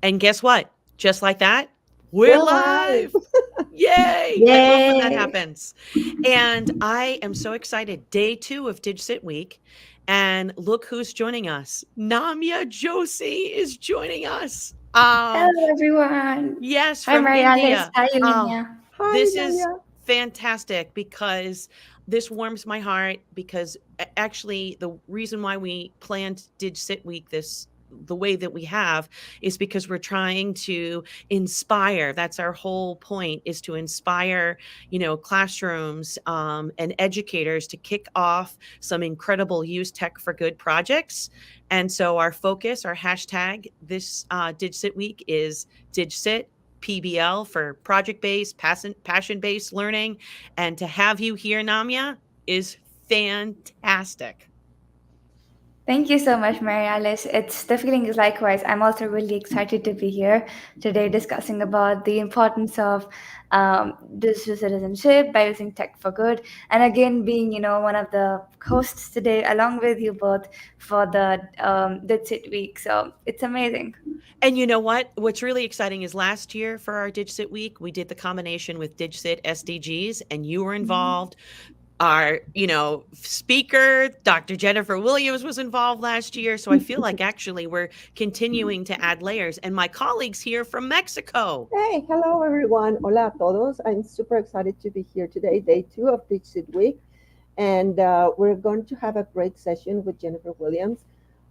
And guess what? Just like that, we're We're live. live. Yay. I love when that Yay! happens. And I am so excited. Day 2 of DigSit Week. And look who's joining us. Namia Josie is joining us. Hello, everyone. Yes, Hi, from Marialis. India. Hi, Oh, Olivia. Hi, this is Nadia. fantastic because this warms my heart because actually the reason why we planned Did Sit Week this the way that we have is because we're trying to inspire. That's our whole point, is to inspire, classrooms and educators to kick off some incredible use tech for good projects. And so our focus, our hashtag this DigSit Week is DigSit PBL for project based, passion based learning. And to have you here, Namia, is fantastic. Thank you so much, Marialis. It's the feeling is likewise. I'm also really excited to be here today discussing about the importance of digital citizenship by using tech for good. And again, being, one of the hosts today, along with you both for the That's It week. So it's amazing. And you know what? What's really exciting is last year for our DigSit Week, we did the combination with DigSit SDGs, and you were involved. Our, speaker, Dr. Jennifer Williams, was involved last year. So I feel like actually we're continuing to add layers. And my colleagues here from Mexico. Hey, hello everyone. Hola a todos. I'm super excited to be here today, day 2 of Digit Week. And we're going to have a great session with Jennifer Williams.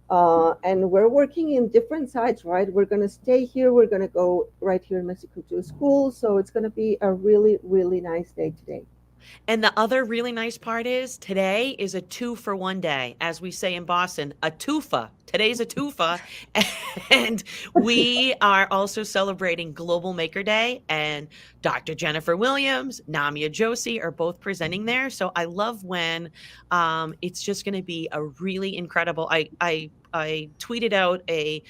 And we're working in different sites, right? We're going to stay here. We're going to go right here in Mexico to school. So it's going to be a really, really nice day today. And the other really nice part is today is a 2-for-1 day. As we say in Boston, a twofa. Today's a twofa. And we are also celebrating Global Maker Day. And Dr. Jennifer Williams, Namia Josie are both presenting there. So I love when it's just going to be a really incredible. I tweeted out a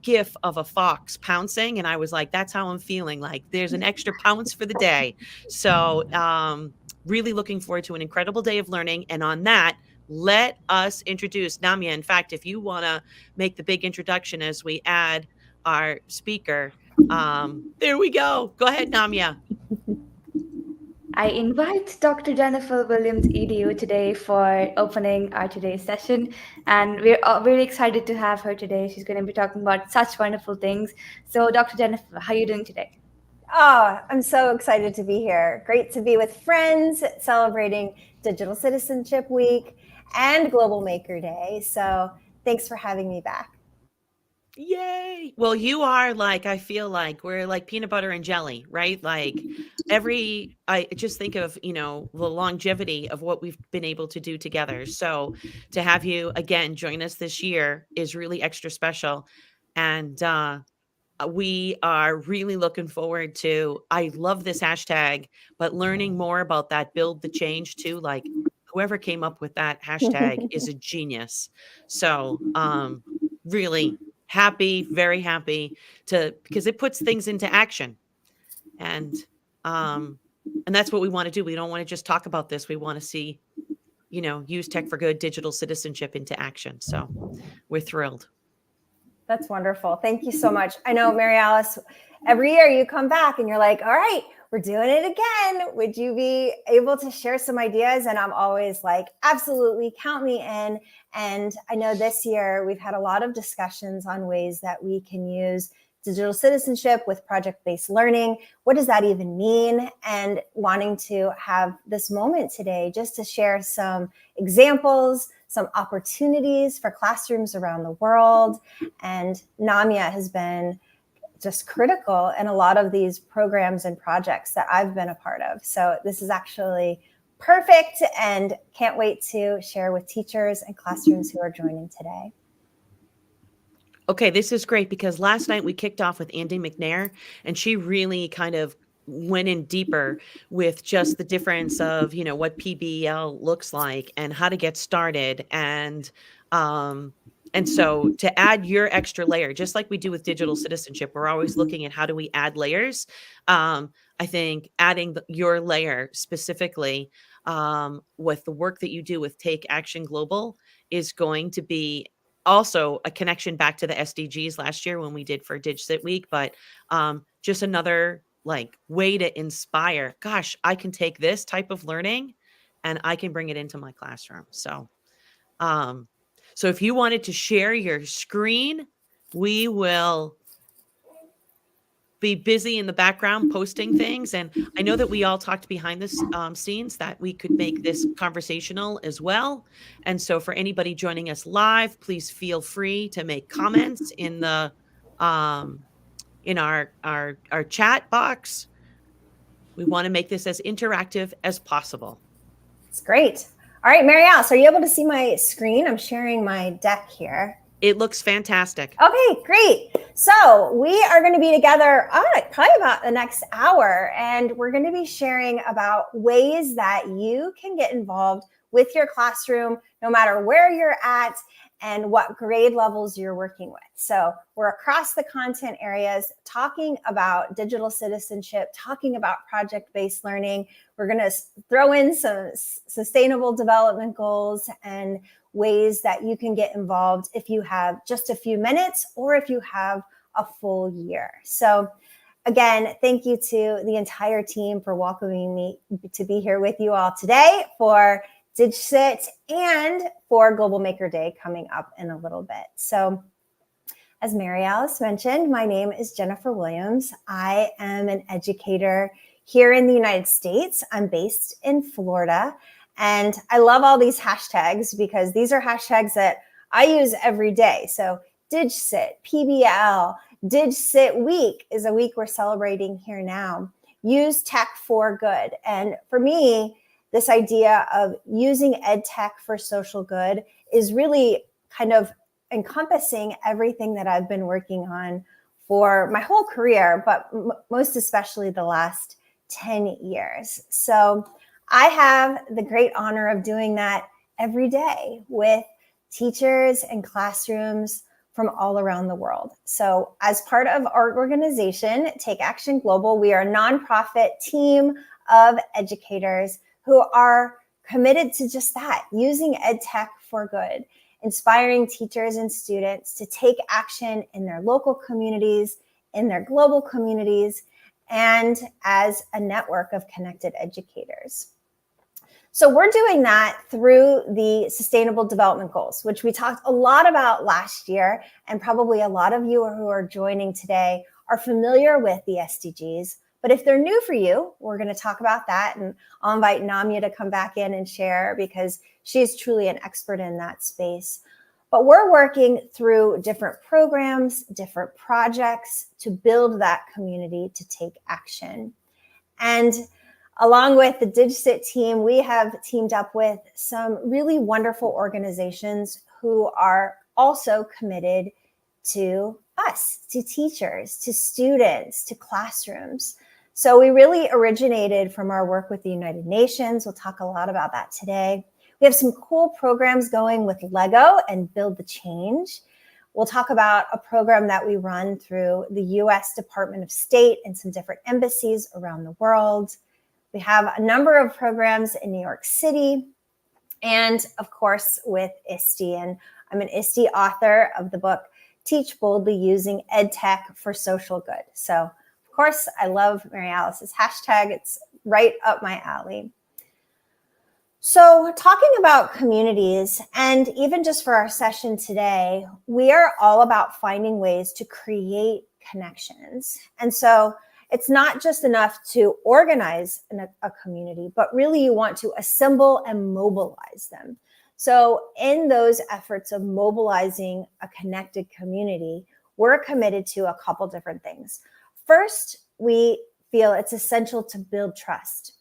GIF of a fox pouncing, and I was like, "That's how I'm feeling. Like there's an extra pounce for the day." So really looking forward to an incredible day of learning. And on that, let us introduce Namia. In fact, if you want to make the big introduction as we add our speaker, there we go. Go ahead, Namia. I invite Dr. Jennifer Williams EDU today for opening our today's session, and we're really excited to have her today. She's going to be talking about such wonderful things. So, Dr. Jennifer, how are you doing today? Oh, I'm so excited to be here. Great to be with friends celebrating Digital Citizenship Week and Global Maker Day. So thanks for having me back. Yay. Well, you are like, I feel like we're like peanut butter and jelly, right? Like I just think of, the longevity of what we've been able to do together. So to have you again join us this year is really extra special. And we are really looking forward to, I love this hashtag, but learning more about that build the change too. Like whoever came up with that hashtag is a genius. So really happy, very happy because it puts things into action. And that's what we want to do. We don't want to just talk about this. We want to see, use tech for good, digital citizenship into action. So we're thrilled. That's wonderful. Thank you so much. I know, Mary Alice, every year you come back and you're like, all right, we're doing it again. Would you be able to share some ideas? And I'm always like, absolutely, count me in. And I know this year we've had a lot of discussions on ways that we can use digital citizenship with project-based learning. What does that even mean? And wanting to have this moment today just to share some examples, some opportunities for classrooms around the world. And Namia has been just critical in a lot of these programs and projects that I've been a part of. So this is actually perfect and can't wait to share with teachers and classrooms who are joining today. Okay, this is great because last night we kicked off with Andi McNair, and she really kind of went in deeper with just the difference of, what PBL looks like and how to get started. And so to add your extra layer, just like we do with digital citizenship, we're always looking at how do we add layers. I think adding your layer specifically with the work that you do with Take Action Global is going to be also a connection back to the SDGs last year when we did for DigSit Week, but just another like way to inspire. Gosh, I can take this type of learning and I can bring it into my classroom. So if you wanted to share your screen, we will be busy in the background posting things. And I know that we all talked behind the scenes that we could make this conversational as well. And so for anybody joining us live, please feel free to make comments in the in our chat box. We want to make this as interactive as possible. It's great. All right, Mary Alice, are you able to see my screen? I'm sharing my deck here. It looks fantastic. Okay, great. So we are going to be together probably about the next hour, and we're going to be sharing about ways that you can get involved with your classroom, no matter where you're at and what grade levels you're working with. So we're across the content areas talking about digital citizenship, talking about project-based learning. We're going to throw in some sustainable development goals and ways that you can get involved if you have just a few minutes or if you have a full year. So again, thank you to the entire team for welcoming me to be here with you all today for DigSit and for Global Maker Day coming up in a little bit. So as Mary Alice mentioned, my name is Jennifer Williams. I am an educator here in the United States. I'm based in Florida. And I love all these hashtags because these are hashtags that I use every day. So DigSit, PBL, DigSit Week is a week we're celebrating here now. Use tech for good. And for me, this idea of using ed tech for social good is really kind of encompassing everything that I've been working on for my whole career, but most especially the last 10 years. So I have the great honor of doing that every day with teachers and classrooms from all around the world. So as part of our organization, Take Action Global, we are a nonprofit team of educators who are committed to just that, using ed tech for good, inspiring teachers and students to take action in their local communities, in their global communities, and as a network of connected educators. So we're doing that through the Sustainable Development Goals, which we talked a lot about last year, and probably a lot of you who are joining today are familiar with the SDGs. But if they're new for you, we're going to talk about that, and I'll invite Namya to come back in and share because she's truly an expert in that space. But we're working through different programs, different projects to build that community to take action. And along with the DigSit team, we have teamed up with some really wonderful organizations who are also committed to us, to teachers, to students, to classrooms. So we really originated from our work with the United Nations. We'll talk a lot about that today. We have some cool programs going with Lego and Build the Change. We'll talk about a program that we run through the US Department of State and some different embassies around the world. We have a number of programs in New York City and, of course, with ISTE. And I'm an ISTE author of the book, Teach Boldly Using EdTech for Social Good. So, of course, I love Mary Alice's hashtag. It's right up my alley. So talking about communities, and even just for our session today, we are all about finding ways to create connections. And so it's not just enough to organize a community, but really you want to assemble and mobilize them. So in those efforts of mobilizing a connected community, we're committed to a couple different things. First, we feel it's essential to build trust.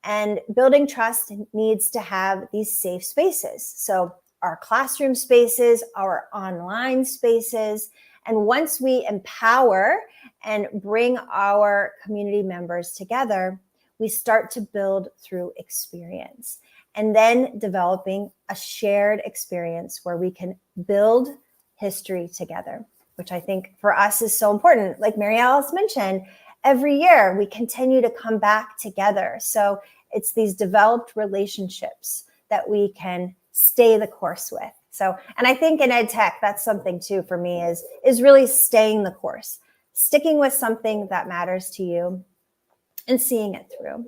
And building trust needs to have these safe spaces. So our classroom spaces, our online spaces. And once we empower and bring our community members together, we start to build through experience. And then developing a shared experience where we can build history together, which I think for us is so important. Like Mary Alice mentioned, every year we continue to come back together. So it's these developed relationships that we can stay the course with. So, and I think in ed tech, that's something too for me is really staying the course, sticking with something that matters to you and seeing it through.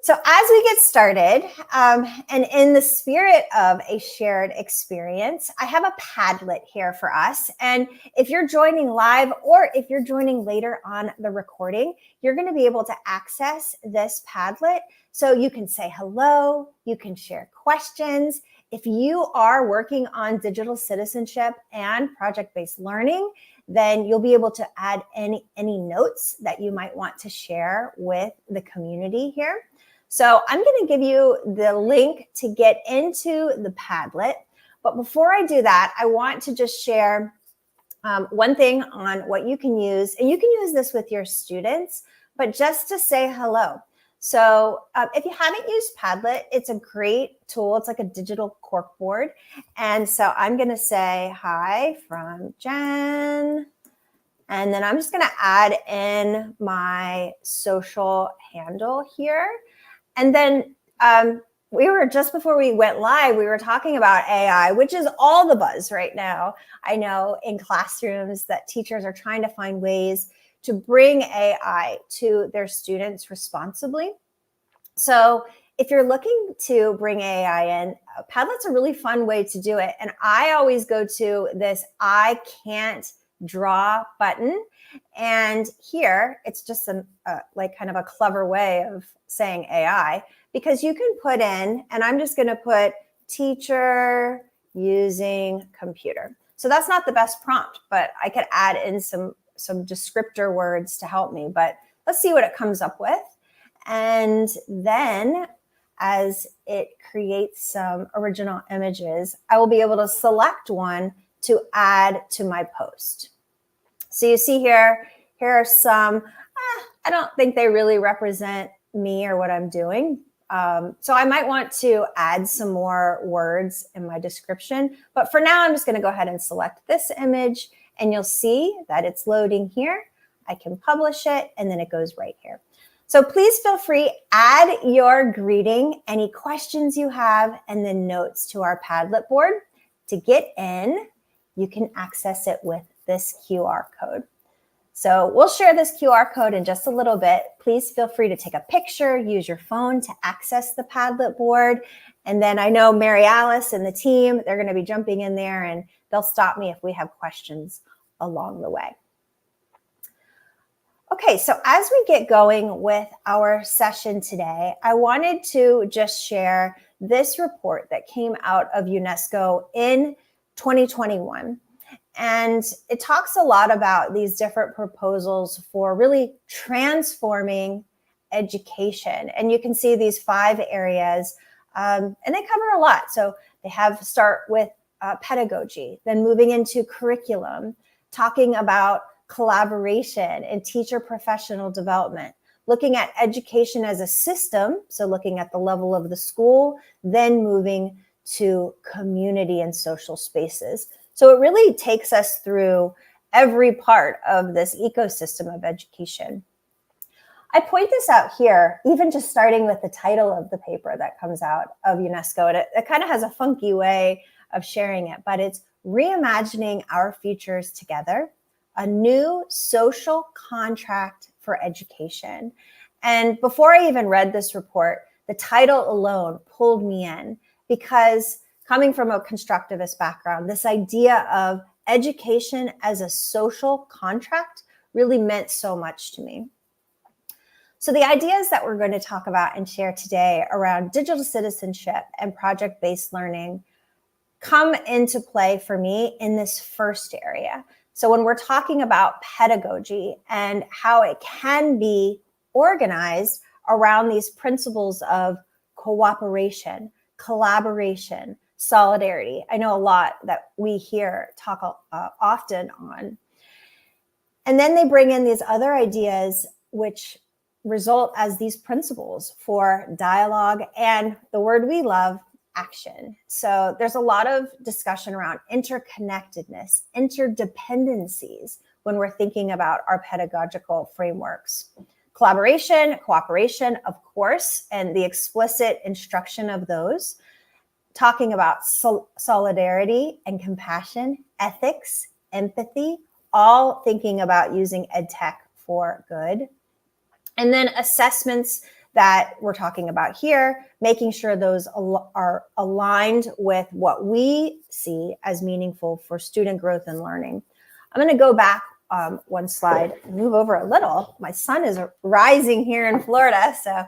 So as we get started, and in the spirit of a shared experience, I have a Padlet here for us. And if you're joining live or if you're joining later on the recording, you're going to be able to access this Padlet. So you can say hello, you can share questions. If you are working on digital citizenship and project-based learning, then you'll be able to add any notes that you might want to share with the community here. So I'm going to give you the link to get into the Padlet. But before I do that, I want to just share one thing on what you can use. And you can use this with your students, but just to say hello. So if you haven't used Padlet, it's a great tool. It's like a digital corkboard. And so I'm going to say hi from Jen. And then I'm just going to add in my social handle here. And then we were just before we went live, we were talking about AI, which is all the buzz right now. I know in classrooms that teachers are trying to find ways to bring AI to their students responsibly. So if you're looking to bring AI in, Padlet's a really fun way to do it. And I always go to this I can't draw button. And here it's just like kind of a clever way of saying AI, because you can put in, and I'm just going to put teacher using computer. So that's not the best prompt, but I could add in some descriptor words to help me, but let's see what it comes up with. And then as it creates some original images, I will be able to select one to add to my post. So you see here are some, I don't think they really represent me or what I'm doing. So I might want to add some more words in my description. But for now, I'm just going to go ahead and select this image, and you'll see that it's loading here. I can publish it, and then it goes right here. So please feel free, add your greeting, any questions you have, and then notes to our Padlet board. To get in, you can access it with this QR code. So we'll share this QR code in just a little bit. Please feel free to take a picture, use your phone to access the Padlet board. And then I know Mary Alice and the team, they're going to be jumping in there and they'll stop me if we have questions along the way. Okay, so as we get going with our session today, I wanted to just share this report that came out of UNESCO in 2021. And it talks a lot about these different proposals for really transforming education. And you can see these 5 areas, and they cover a lot. So they start with pedagogy, then moving into curriculum, talking about collaboration and teacher professional development, looking at education as a system, so looking at the level of the school, then moving to community and social spaces. So it really takes us through every part of this ecosystem of education. I point this out here, even just starting with the title of the paper that comes out of UNESCO. And it kind of has a funky way of sharing it, but it's Reimagining Our Futures Together, a new social contract for education. And before I even read this report, the title alone pulled me in, because coming from a constructivist background, this idea of education as a social contract really meant so much to me. So the ideas that we're going to talk about and share today around digital citizenship and project-based learning come into play for me in this first area. So when we're talking about pedagogy and how it can be organized around these principles of cooperation, collaboration, solidarity. I know a lot that we here talk often on. And then they bring in these other ideas which result as these principles for dialogue and the word we love, action. So there's a lot of discussion around interconnectedness, interdependencies when we're thinking about our pedagogical frameworks. Collaboration, cooperation, of course, and the explicit instruction of those. talking about solidarity and compassion, ethics, empathy, all thinking about using ed tech for good. And then assessments that we're talking about here, making sure those are aligned with what we see as meaningful for student growth and learning. I'm going to go back one slide, move over a little. My sun is rising here in Florida. So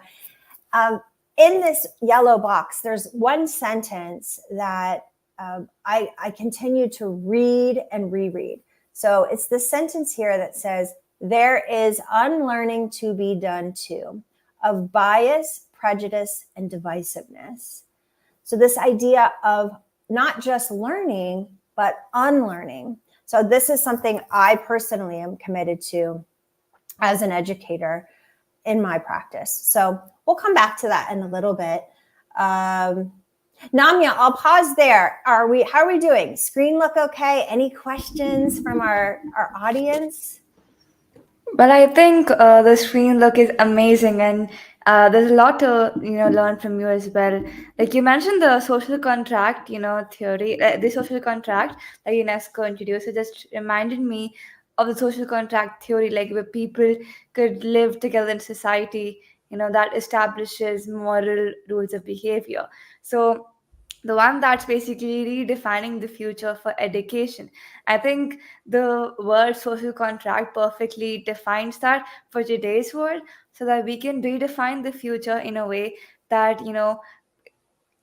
in this yellow box, there's one sentence that I continue to read and reread. So it's the sentence here that says, there is unlearning to be done too, of bias, prejudice, and divisiveness. So this idea of not just learning, but unlearning. So this is something I personally am committed to as an educator in my practice. So we'll come back to that in a little bit. Namya, I'll pause there. How are we doing? Screen look okay? Any questions from our audience? But I think the screen look is amazing, and there's a lot to learn from you as well. Like you mentioned the social contract, theory, the social contract that UNESCO introduced. It just reminded me of the social contract theory, like where people could live together in society, that establishes moral rules of behavior. So the one that's basically redefining the future for education. I think the word social contract perfectly defines that for today's world, so that we can redefine the future in a way that,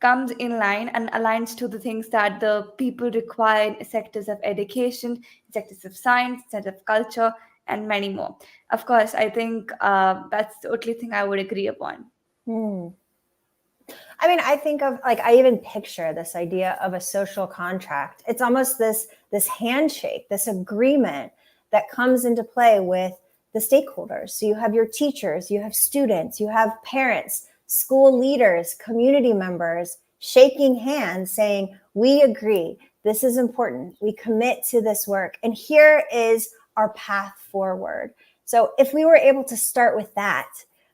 comes in line and aligns to the things that the people require in sectors of education, sectors of science, sectors of culture, and many more. Of course, I think that's the only thing I would agree upon. I mean, I think of I even picture this idea of a social contract. It's almost this handshake, this agreement that comes into play with the stakeholders. So you have your teachers, you have students, you have parents, school leaders, community members shaking hands saying, we agree, this is important, we commit to this work, and here is our path forward. So if we were able to start with that,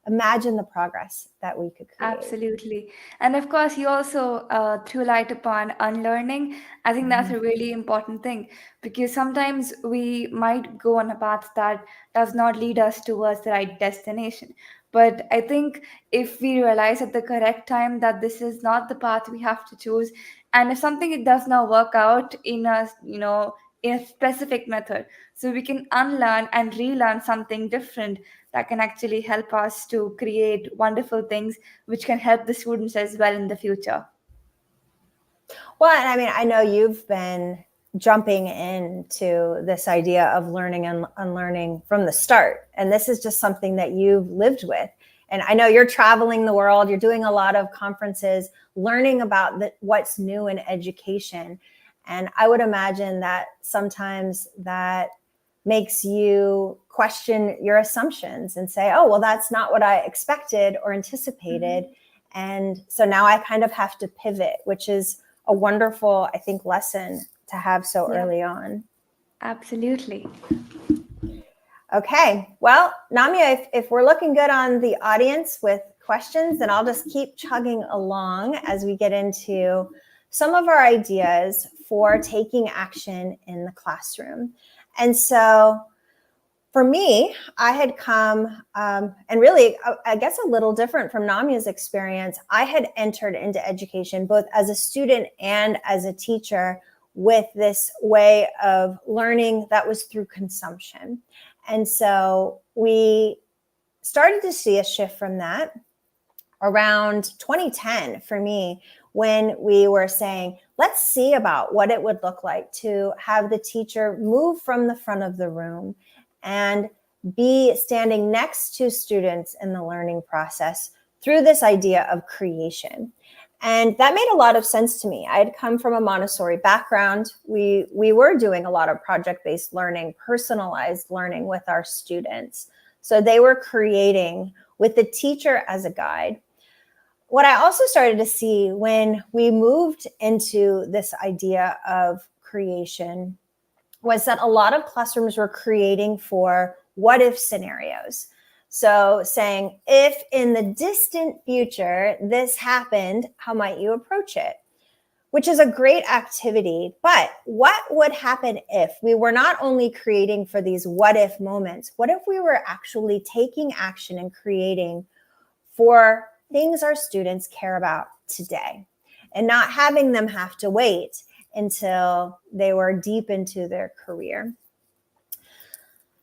imagine the progress that we could create. Absolutely. And of course, you also threw light upon unlearning. I think that's a really important thing, because sometimes we might go on a path that does not lead us towards the right destination. But I think if we realize at the correct time that this is not the path we have to choose, and if something it does not work out in a, in a specific method, so we can unlearn and relearn something different that can actually help us to create wonderful things which can help the students as well in the future. Well, and I mean, I know you've been jumping into this idea of learning and unlearning from the start. And this is just something that you've lived with. And I know you're traveling the world, you're doing a lot of conferences, learning about what's new in education. And I would imagine that sometimes that makes you question your assumptions and say, oh, well, that's not what I expected or anticipated. And so now I kind of have to pivot, which is a wonderful, I think, lesson to have so early on. Absolutely. Okay. Well, Namya, if we're looking good on the audience with questions, then I'll just keep chugging along as we get into some of our ideas for taking action in the classroom. And so for me, I had come, and really, I guess a little different from Namya's experience, I had entered into education both as a student and as a teacher with this way of learning that was through consumption. And so we started to see a shift from that around 2010 for me, when we were saying, let's see about what it would look like to have the teacher move from the front of the room and be standing next to students in the learning process through this idea of creation. And that made a lot of sense to me. I had come from a Montessori background. We were doing a lot of project-based learning, personalized learning with our students. So they were creating with the teacher as a guide. What I also started to see when we moved into this idea of creation was that a lot of classrooms were creating for what if scenarios. So saying, if in the distant future this happened, how might you approach it? which is a great activity. But what would happen if we were not only creating for these what if moments? What if we were actually taking action and creating for things our students care about today, and not having them have to wait until they were deep into their career?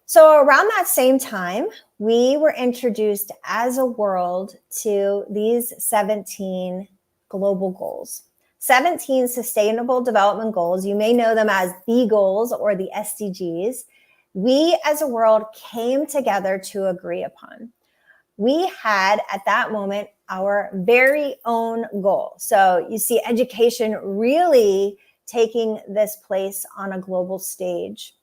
So around that same time, we were introduced as a world to these 17 global goals. 17 sustainable development goals. You may know them as the goals or the SDGs. We as a world came together to agree upon. We had at that moment our very own goal. So you see education really taking this place on a global stage.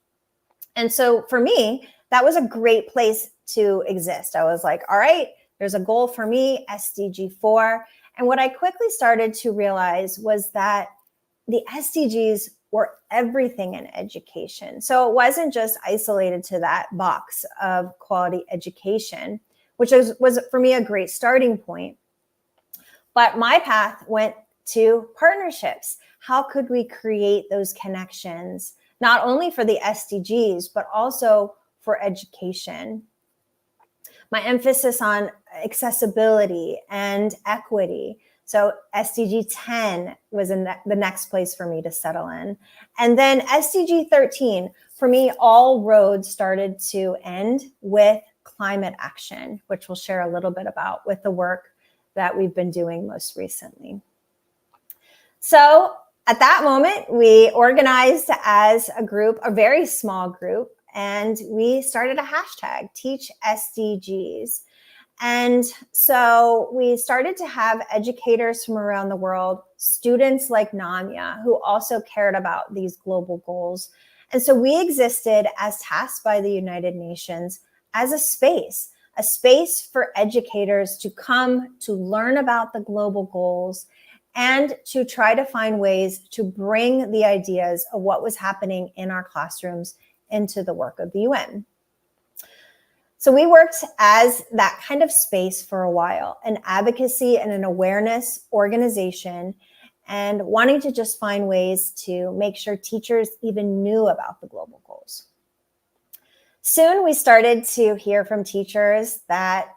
And so for me, that was a great place to exist. I was like, all right, there's a goal for me, SDG 4. And what I quickly started to realize was that the SDGs were everything in education. So it wasn't just isolated to that box of quality education, which was for me a great starting point. But my path went to partnerships. How could we create those connections, not only for the SDGs, but also for education? My emphasis on accessibility and equity. So SDG 10 was in the next place for me to settle in. And then SDG 13, for me, all roads started to end with climate action, which we'll share a little bit about with the work that we've been doing most recently. So at that moment, we organized as a group, a very small group, and we started a hashtag, Teach SDGs. And so we started to have educators from around the world, students like Namya, who also cared about these global goals. And so we existed as tasked by the United Nations as a space for educators to come to learn about the global goals and to try to find ways to bring the ideas of what was happening in our classrooms into the work of the UN. So we worked as that kind of space for a while, an advocacy and an awareness organization, and wanting to just find ways to make sure teachers even knew about the global goals. Soon we started to hear from teachers that,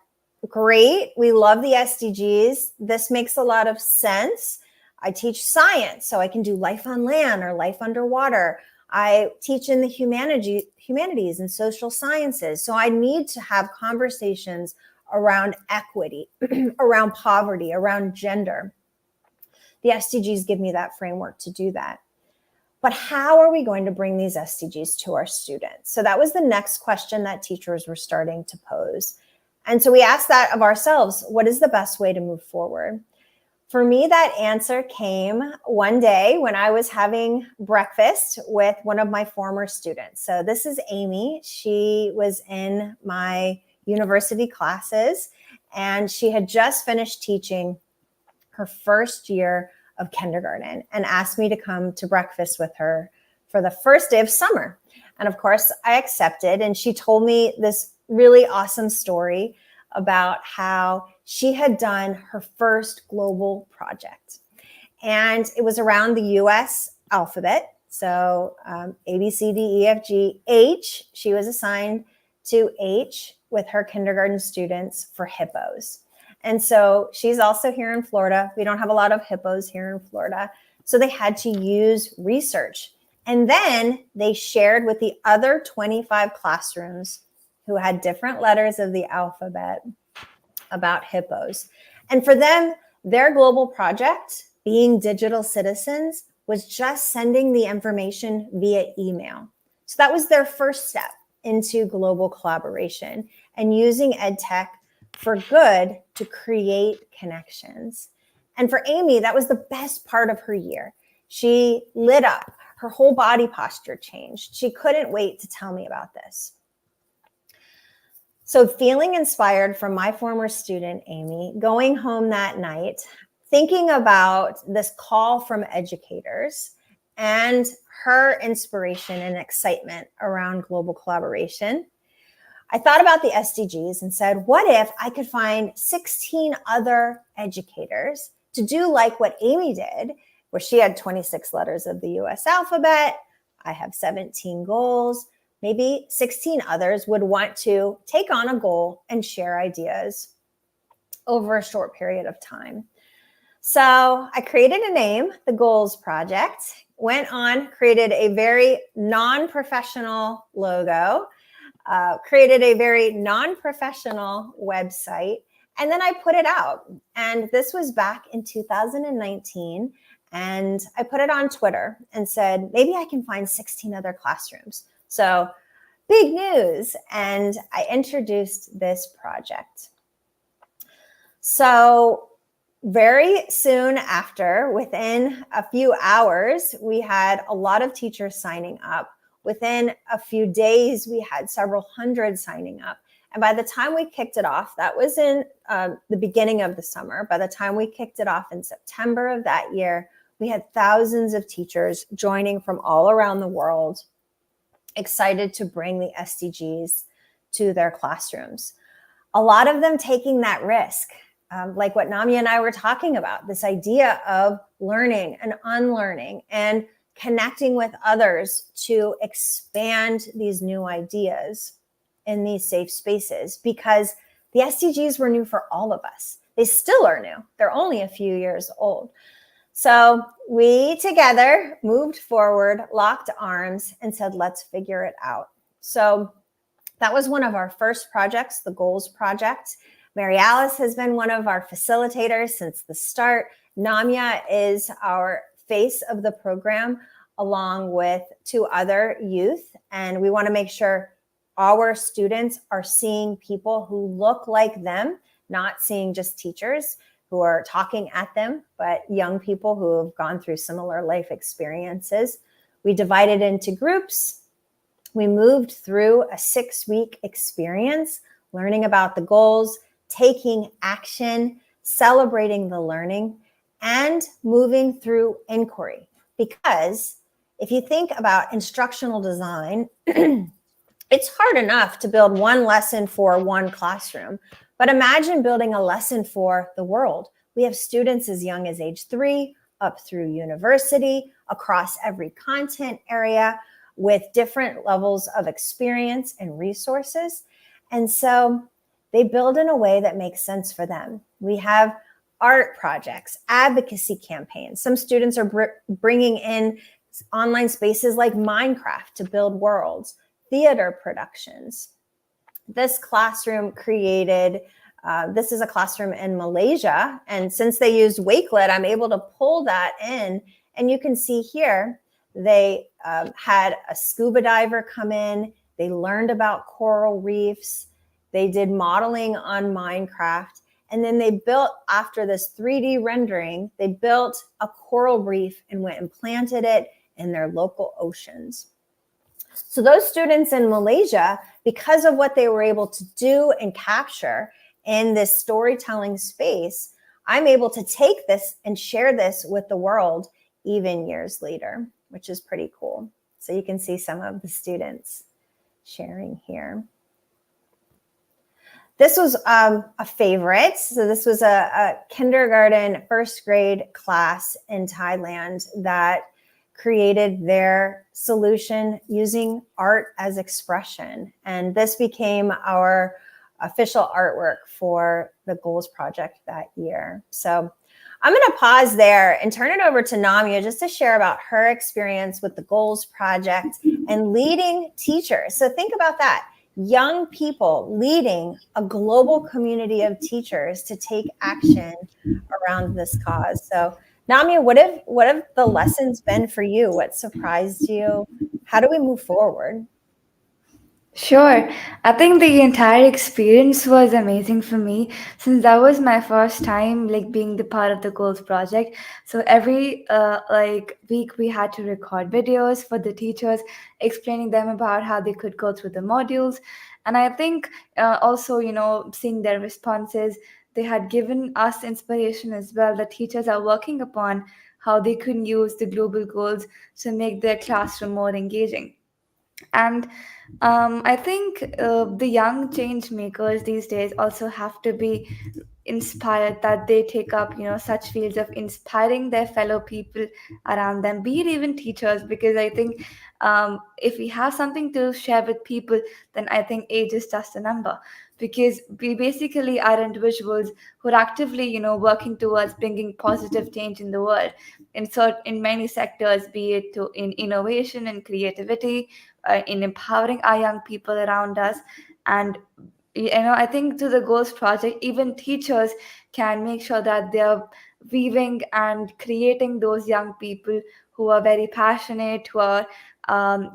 great, we love the SDGs. This makes a lot of sense. I teach science, so I can do life on land or life underwater. I teach in the humanities and social sciences. So I need to have conversations around equity, around poverty, around gender. The SDGs give me that framework to do that. But how are we going to bring these SDGs to our students? So that was the next question that teachers were starting to pose. And so we asked that of ourselves, what is the best way to move forward? For me, that answer came one day when I was having breakfast with one of my former students. So this is Amy. She was in my university classes, and she had just finished teaching her first year of kindergarten and asked me to come to breakfast with her for the first day of summer. And of course, I accepted, and she told me this really awesome story about how she had done her first global project. And it was around the US alphabet. So A, B, C, D, E, F, G, H. She was assigned to H with her kindergarten students for hippos. And so she's also here in Florida. We don't have a lot of hippos here in Florida. So they had to use research. And then they shared with the other 25 classrooms who had different letters of the alphabet about hippos. And for them, their global project, being digital citizens, was just sending the information via email. So that was their first step into global collaboration and using EdTech for good to create connections. And for Amy, that was the best part of her year. She lit up. Her whole body posture changed. She couldn't wait to tell me about this. So feeling inspired from my former student, Amy, going home that night, thinking about this call from educators and her inspiration and excitement around global collaboration, I thought about the SDGs and said, what if I could find 16 other educators to do like what Amy did where she had 26 letters of the US alphabet. I have 17 goals. Maybe 16 others would want to take on a goal and share ideas over a short period of time. So I created a name, the Goals Project, went on, created a very non-professional logo, created a very non-professional website, and then I put it out. And this was back in 2019. And I put it on Twitter and said, maybe I can find 16 other classrooms. So big news. And I introduced this project. So very soon after, within a few hours, we had a lot of teachers signing up. Within a few days, we had several hundred signing up. And by the time we kicked it off, that was in the beginning of the summer. By the time we kicked it off in September of that year, we had thousands of teachers joining from all around the world, excited to bring the SDGs to their classrooms. A lot of them taking that risk. Like what Namia and I were talking about, this idea of learning and unlearning and connecting with others to expand these new ideas in these safe spaces, because the SDGs were new for all of us. They still are new. They're only a few years old. So we together moved forward, locked arms, and said, let's figure it out. So that was one of our first projects, the Goals Project. Mary Alice has been one of our facilitators since the start. Namia is our face of the program, along with 2 other youth. And we want to make sure our students are seeing people who look like them, not seeing just teachers who are talking at them, but young people who have gone through similar life experiences. We divided into groups. We moved through a 6-week experience, learning about the goals, taking action, celebrating the learning, and moving through inquiry. Because if you think about instructional design, it's hard enough to build one lesson for one classroom, but imagine building a lesson for the world. We have students as young as age 3, up through university, across every content area, with different levels of experience and resources. And so they build in a way that makes sense for them. We have art projects, advocacy campaigns. Some students are bringing in online spaces like Minecraft to build worlds, theater productions. This classroom created, this is a classroom in Malaysia. And since they used Wakelet, I'm able to pull that in. And you can see here, they had a scuba diver come in. They learned about coral reefs. They did modeling on Minecraft. And then they built, after this 3D rendering, they built a coral reef and went and planted it in their local oceans. So those students in Malaysia, because of what they were able to do and capture in this storytelling space, I'm able to take this and share this with the world even years later, which is pretty cool. So you can see some of the students sharing here. This was a favorite. So this was a kindergarten, 1st grade class in Thailand that created their solution using art as expression. And this became our official artwork for the Goals Project that year. So I'm going to pause there and turn it over to Namia just to share about her experience with the Goals Project and leading teachers. So think about that. Young people leading a global community of teachers to take action around this cause. So Namia, what have the lessons been for you? What surprised you? How do we move forward? Sure. I think the entire experience was amazing for me, since that was my first time being the part of the Goals Project. So every week we had to record videos for the teachers, explaining them about how they could go through the modules. And I think also, seeing their responses, they had given us inspiration as well. The teachers are working upon how they could use the global goals to make their classroom more engaging. And I think the young change makers these days also have to be inspired, that they take up, such fields of inspiring their fellow people around them, be it even teachers, because I think if we have something to share with people, then I think age is just a number, because we basically are individuals who are actively, working towards bringing positive change in the world, in many sectors, be it in innovation and creativity, in empowering our young people around us. And I think through the Goals Project, even teachers can make sure that they're weaving and creating those young people who are very passionate, who are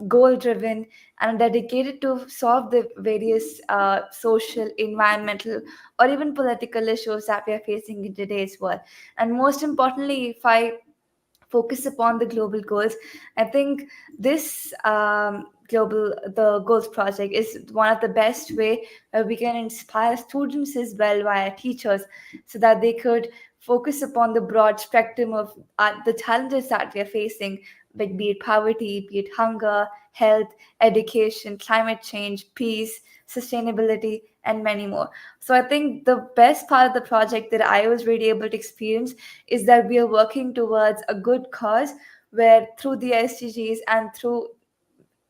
goal driven, and dedicated to solve the various social, environmental, or even political issues that we are facing in today's world. And most importantly, if I focus upon the global goals, I think this the goals project is one of the best way where we can inspire students as well via teachers, so that they could focus upon the broad spectrum of the challenges that we are facing, like be it poverty, be it hunger, health, education, climate change, peace, sustainability, and many more. So I think the best part of the project that I was really able to experience is that we are working towards a good cause, where through the SDGs and through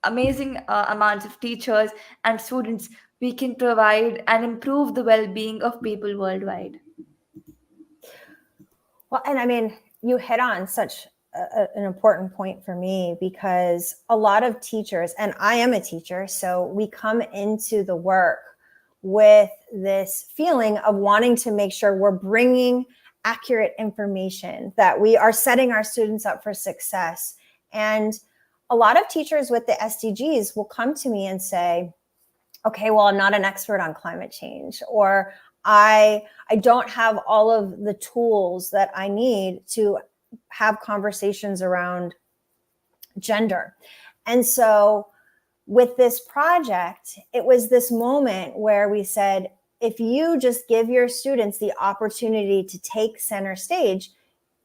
amazing amounts of teachers and students, we can provide and improve the well-being of people worldwide. Well, and I mean, you hit on such an important point for me, because a lot of teachers, and I am a teacher, so we come into the work with this feeling of wanting to make sure we're bringing accurate information, that we are setting our students up for success. And a lot of teachers with the SDGs will come to me and say, okay, well, I'm not an expert on climate change, or I don't have all of the tools that I need to have conversations around gender. And so with this project, it was this moment where we said, if you just give your students the opportunity to take center stage,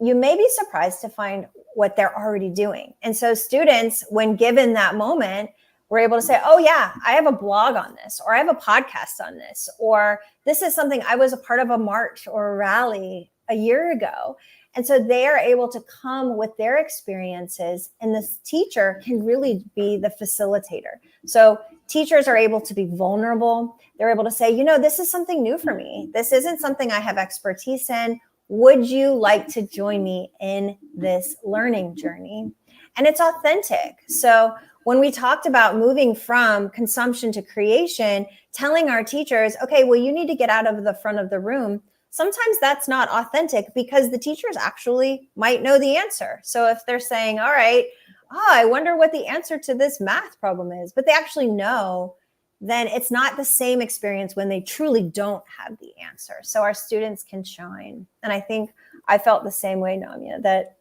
you may be surprised to find what they're already doing. And so students, when given that moment, were able to say, oh yeah, I have a blog on this, or I have a podcast on this, or this is something I was a part of a march or a rally a year ago. And so they are able to come with their experiences, and this teacher can really be the facilitator. So teachers are able to be vulnerable. They're able to say, this is something new for me. This isn't something I have expertise in. Would you like to join me in this learning journey? And it's authentic. So when we talked about moving from consumption to creation, telling our teachers, okay, well, you need to get out of the front of the room, sometimes that's not authentic, because the teachers actually might know the answer. So if they're saying, all right, I wonder what the answer to this math problem is, but they actually know, then it's not the same experience when they truly don't have the answer. So our students can shine. And I think I felt the same way, Namya, that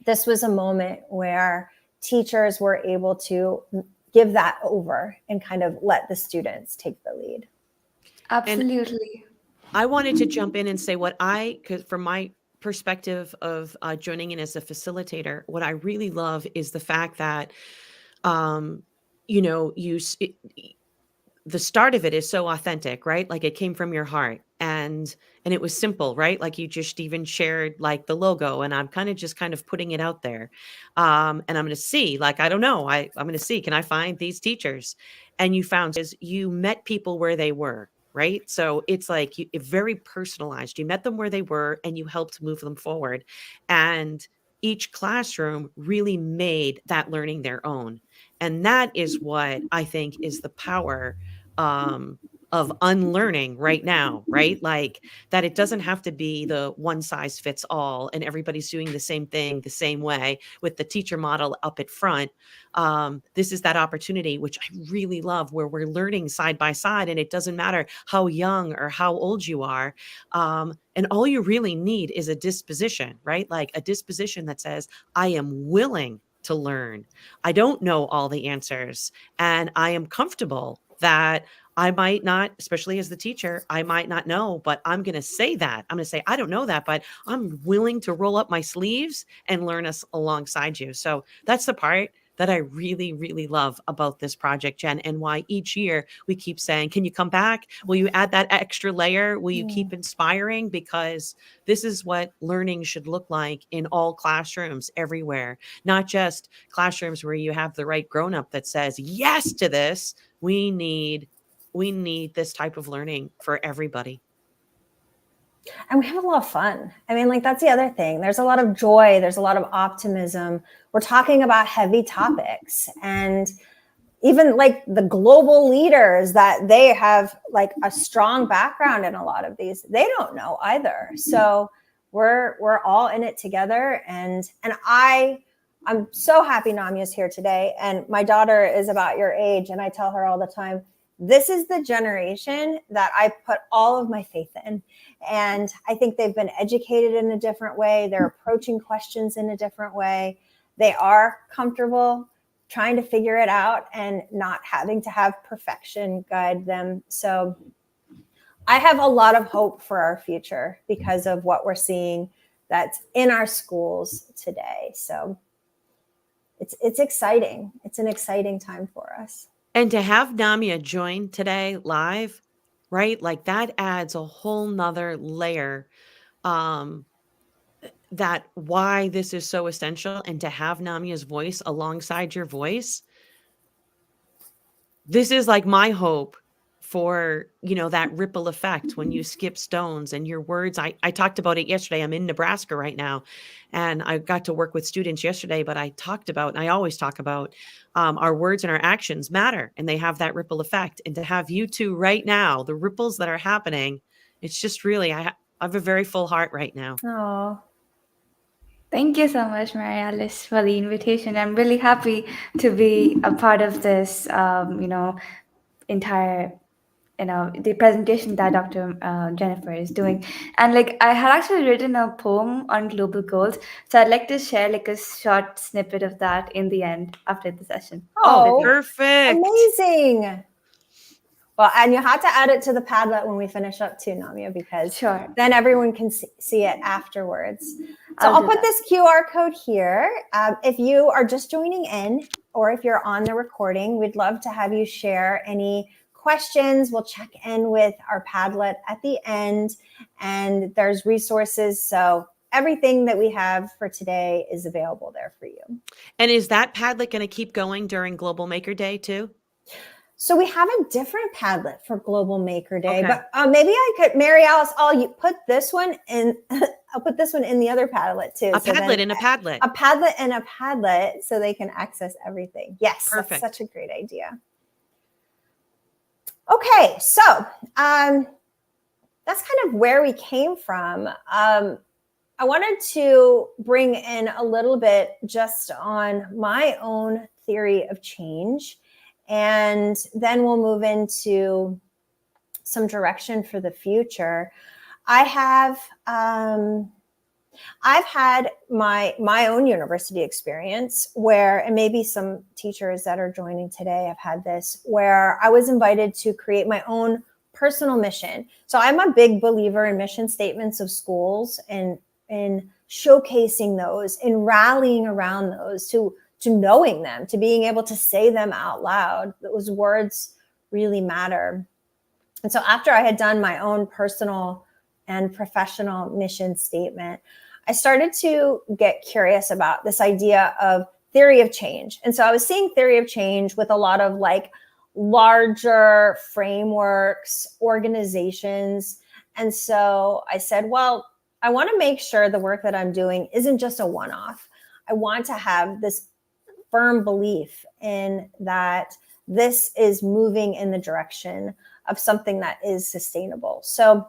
this was a moment where teachers were able to give that over and kind of let the students take the lead. Absolutely. I wanted to jump in and say because from my perspective of joining in as a facilitator, what I really love is the fact that, the start of it is so authentic, right? Like it came from your heart, and it was simple, right? Like you just even shared like the logo, and I'm kind of putting it out there. And I'm going to see, like, I don't know, I'm going to see, can I find these teachers? And you met people where they were, right? So it's like very personalized. You met them where they were and you helped move them forward. And each classroom really made that learning their own. And that is what I think is the power of unlearning right now, right? Like that it doesn't have to be the one size fits all and everybody's doing the same thing the same way with the teacher model up at front. This is that opportunity, which I really love, where we're learning side by side, and it doesn't matter how young or how old you are. And all you really need is a disposition, right? Like a disposition that says, I am willing to learn. I don't know all the answers, and I am comfortable that I might not, especially as the teacher, I might not know, but I'm going to say that. I'm going to say, I don't know that, but I'm willing to roll up my sleeves and learn us alongside you. So that's the part that I really, really love about this project, Jen, and why each year we keep saying, can you come back? Will you add that extra layer? Will you keep inspiring? Because this is what learning should look like in all classrooms everywhere, not just classrooms where you have the right grown-up that says yes to this. We need this type of learning for everybody. And we have a lot of fun. I mean, like, that's the other thing. There's a lot of joy. There's a lot of optimism. We're talking about heavy topics, and even like the global leaders that they have like a strong background in a lot of these, they don't know either. So we're all in it together. And I'm so happy Namia's here today. And my daughter is about your age, and I tell her all the time, this is the generation that I put all of my faith in. And I think they've been educated in a different way. They're approaching questions in a different way. They are comfortable trying to figure it out and not having to have perfection guide them. So I have a lot of hope for our future because of what we're seeing that's in our schools today. So it's exciting. It's an exciting time for us. And to have Namia join today live, right? Like that adds a whole nother layer, that why this is so essential. And to have Namia's voice alongside your voice, this is like my hope for, that ripple effect when you skip stones and your words. I talked about it yesterday. I'm in Nebraska right now, and I got to work with students yesterday, but I talked about, and I always talk about, our words and our actions matter, and they have that ripple effect. And to have you two right now, the ripples that are happening, it's just really, I have a very full heart right now. Oh, Thank you so much, Mary Alice, for the invitation. I'm really happy to be a part of this, entire, the presentation that Dr. Jennifer is doing. And like, I had actually written a poem on global goals. So I'd like to share like a short snippet of that in the end after the session. Oh, perfect. Amazing. Well, and you have to add it to the Padlet when we finish up too, Namia, because then everyone can see it afterwards. So I'll put this QR code here. If you are just joining in, or if you're on the recording, we'd love to have you share any questions. We'll check in with our Padlet at the end, and there's resources. So everything that we have for today is available there for you. And is that Padlet going to keep going during Global Maker Day too? So we have a different Padlet for Global Maker Day, but maybe I could, Mary Alice, I'll put this one in. I'll put this one in the other Padlet too. A Padlet in a Padlet. A Padlet and a Padlet, so they can access everything. Yes, perfect. That's such a great idea. Okay, so that's kind of where we came from. I wanted to bring in a little bit just on my own theory of change. And then we'll move into some direction for the future. I've had my own university experience where, and maybe some teachers that are joining today have had this, where I was invited to create my own personal mission. So I'm a big believer in mission statements of schools and in showcasing those, in rallying around those, to knowing them, to being able to say them out loud. Those words really matter. And so after I had done my own personal and professional mission statement, I started to get curious about this idea of theory of change. And so I was seeing theory of change with a lot of like larger frameworks, organizations. And so I said, well, I want to make sure the work that I'm doing isn't just a one-off. I want to have this firm belief in that this is moving in the direction of something that is sustainable. So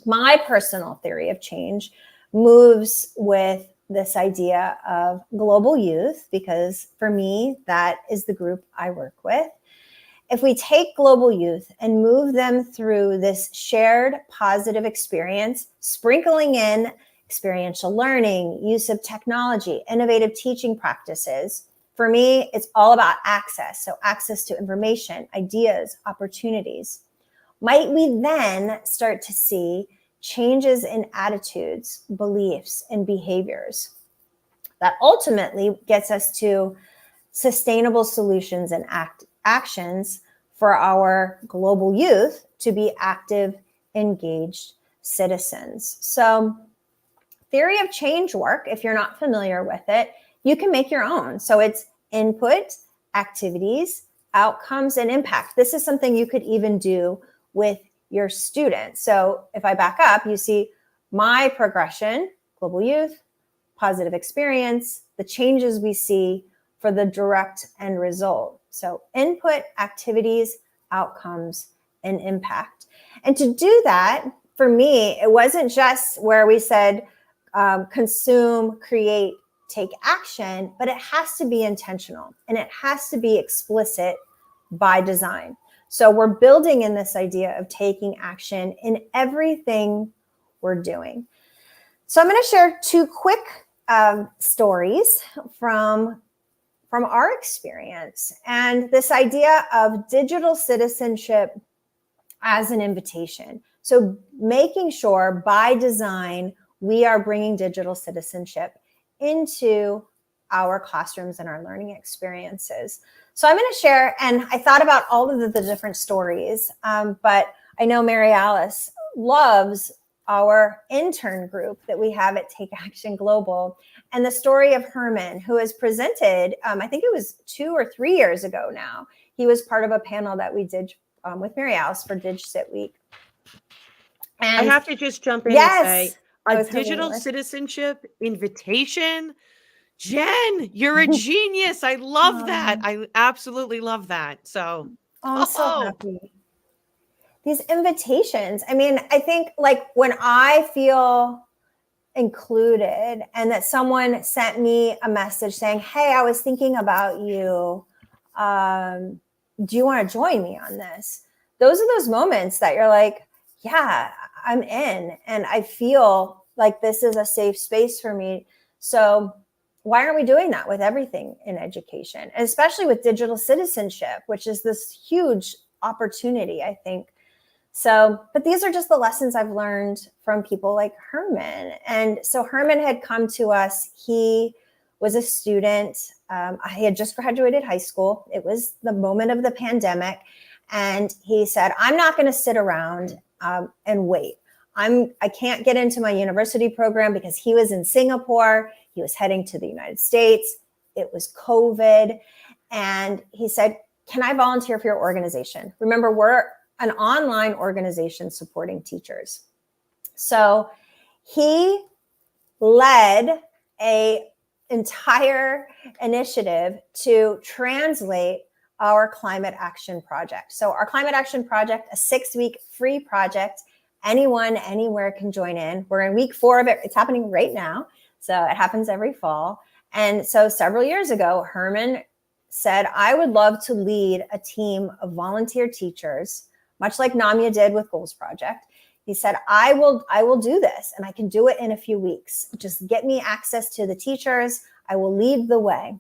my personal theory of change moves with this idea of global youth, because for me, that is the group I work with. If we take global youth and move them through this shared positive experience, sprinkling in experiential learning, use of technology, innovative teaching practices, for me, it's all about access. So access to information, ideas, opportunities. Might we then start to see changes in attitudes, beliefs, and behaviors that ultimately gets us to sustainable solutions and actions for our global youth to be active, engaged citizens. So theory of change work, if you're not familiar with it, you can make your own. So it's input, activities, outcomes, and impact. This is something you could even do with your students. So if I back up, you see my progression: global youth, positive experience, the changes we see for the direct end result. So input, activities, outcomes, and impact. And to do that, for me, it wasn't just where we said consume, create, take action, but it has to be intentional and it has to be explicit by design. So we're building in this idea of taking action in everything we're doing. So I'm going to share two quick stories from our experience, and this idea of digital citizenship as an invitation. So making sure by design we are bringing digital citizenship into our classrooms and our learning experiences. So I'm going to share, and I thought about all of the different stories, but I know Mary Alice loves our intern group that we have at Take Action Global, and the story of Herman, who has presented, I think it was 2 or 3 years ago now. He was part of a panel that we did with Mary Alice for DigCit Week. And I have to just jump in yes, and say, a digital citizenship invitation. Jen, you're a genius. I love that. I absolutely love that. So I'm so happy. These invitations. I mean, I think like when I feel included and that someone sent me a message saying, hey, I was thinking about you. Do you want to join me on this? Those are those moments that you're like, yeah, I'm in. And I feel like this is a safe space for me. So why aren't we doing that with everything in education, and especially with digital citizenship, which is this huge opportunity, I think. So, but these are just the lessons I've learned from people like Herman. And so Herman had come to us. He was a student. He had just graduated high school. It was the moment of the pandemic. And he said, I'm not going to sit around and wait. I can't get into my university program because he was in Singapore. He was heading to the United States. It was COVID. And he said, can I volunteer for your organization? Remember, we're an online organization supporting teachers. So he led an entire initiative to translate our climate action project. So our climate action project, a 6-week free project, anyone, anywhere can join in. We're in week 4 of it. It's happening right now. So it happens every fall. And so several years ago, Herman said, I would love to lead a team of volunteer teachers, much like Namya did with Goals Project. He said, I will do this, and I can do it in a few weeks. Just get me access to the teachers. I will lead the way.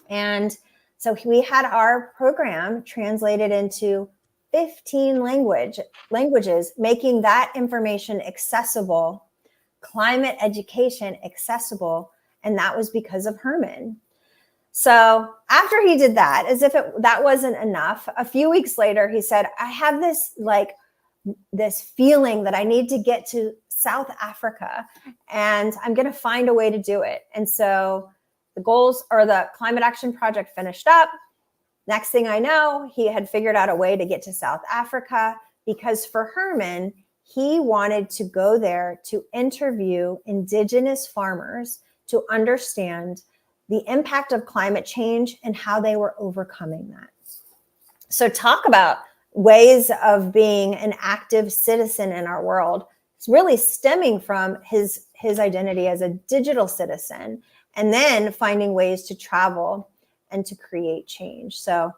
And so we had our program translated into 15 languages, making that information accessible, climate education accessible. And that was because of Herman. So after he did that, as if that wasn't enough, a few weeks later, he said, I have this feeling that I need to get to South Africa, and I'm going to find a way to do it. And so the climate action project finished up. Next thing I know, he had figured out a way to get to South Africa, because for Herman, he wanted to go there to interview indigenous farmers to understand the impact of climate change and how they were overcoming that. So talk about ways of being an active citizen in our world. It's really stemming from his identity as a digital citizen, and then finding ways to travel and to create change. So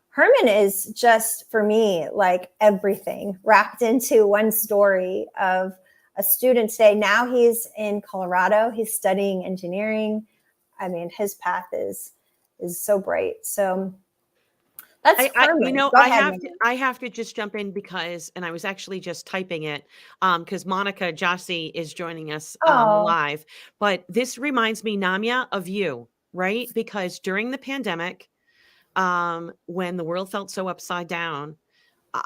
Herman is just, for me, like everything wrapped into one story of a student today. Now he's in Colorado. He's studying engineering. I mean, his path is so bright. So that's Herman. I have to just jump in because, and I was actually just typing it because Monica Jossi is joining us live. But this reminds me, Namya, of you. right? Because during the pandemic, when the world felt so upside down,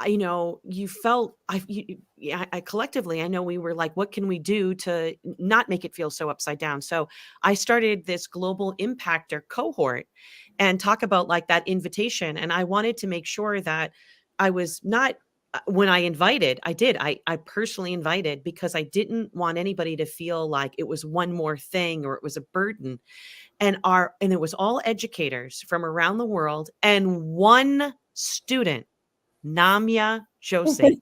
you felt, I collectively, I know we were like, what can we do to not make it feel so upside down? So I started this global impactor cohort and talk about like that invitation. And I wanted to make sure that I was not, when I invited, I personally invited because I didn't want anybody to feel like it was one more thing or it was a burden. And it was all educators from around the world and one student, Namya Josie.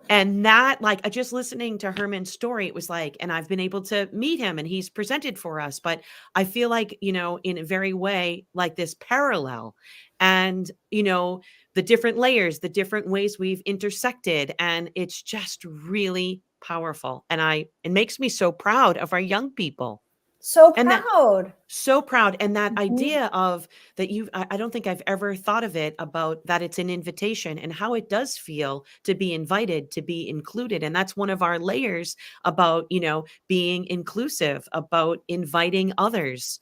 And that, like, just listening to Herman's story, it was like, and I've been able to meet him and he's presented for us, but I feel like, in a very way, like this parallel and, the different layers, the different ways we've intersected. And it's just really powerful. And it makes me so proud of our young people. So And that proud. so proud. And that Mhm. idea of that I don't think I've ever thought of it about that it's an invitation and how it does feel to be invited, to be included. And that's one of our layers about, being inclusive, about inviting others.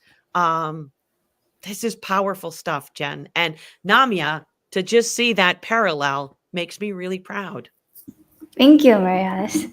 This is powerful stuff, Jen. And Namya, to just see that parallel makes me really proud. Thank you, Mary Alice.